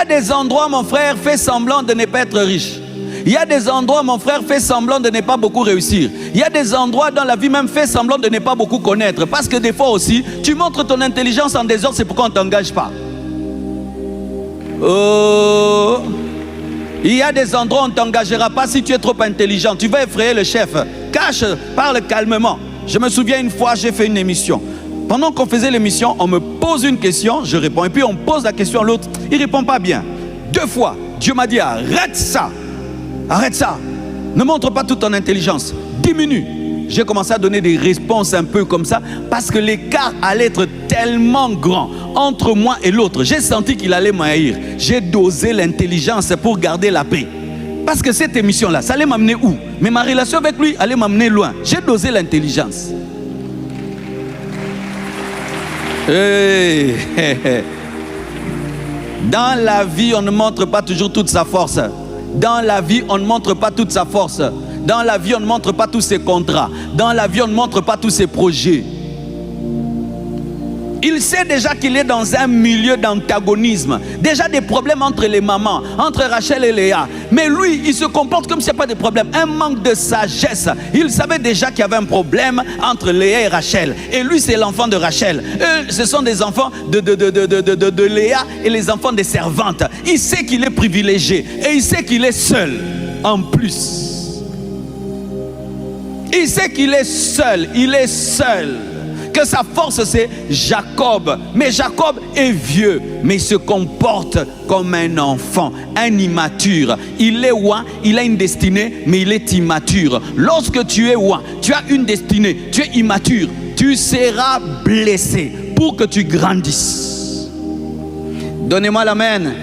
des endroits, mon frère, fais semblant de ne pas être riche. Il y a des endroits, mon frère, fais semblant de ne pas beaucoup réussir. Il y a des endroits dans la vie même, fais semblant de ne pas beaucoup connaître. Parce que des fois aussi, tu montres ton intelligence en désordre, c'est pourquoi on ne t'engage pas. Oh, il y a des endroits où on ne t'engagera pas si tu es trop intelligent. Tu vas effrayer le chef. Cache, parle calmement. Je me souviens une fois, j'ai fait une émission. Pendant qu'on faisait l'émission, on me pose une question, je réponds. Et puis on pose la question à l'autre, il ne répond pas bien. 2 fois, Dieu m'a dit, arrête ça. Arrête ça. Ne montre pas toute ton intelligence. Diminue. J'ai commencé à donner des réponses un peu comme ça parce que l'écart allait être tellement grand entre moi et l'autre. J'ai senti qu'il allait m'haïr. J'ai dosé l'intelligence pour garder la paix. Parce que cette émission-là, ça allait m'amener où? Mais ma relation avec lui allait m'amener loin. J'ai dosé l'intelligence. Hey. Dans la vie, on ne montre pas toujours toute sa force. Dans la vie, on ne montre pas toute sa force. Dans la vie, on ne montre pas tous ses contrats. Dans la vie, on ne montre pas tous ses projets. Il sait déjà qu'il est dans un milieu d'antagonisme. Déjà des problèmes entre les mamans, entre Rachel et Léa. Mais lui, il se comporte comme s'il n'y a pas de problème. Un manque de sagesse. Il savait déjà qu'il y avait un problème entre Léa et Rachel. Et lui, c'est l'enfant de Rachel. Eux, ce sont des enfants de Léa et les enfants des servantes. Il sait qu'il est privilégié. Et il sait qu'il est seul. En plus. Il sait qu'il est seul. Il est seul. Que sa force c'est Jacob. Mais Jacob est vieux, mais il se comporte comme un enfant, un immature. Il est ouin, il a une destinée, mais il est immature. Lorsque tu es ouin, tu as une destinée, tu es immature, tu seras blessé pour que tu grandisses. Donnez-moi l'amen.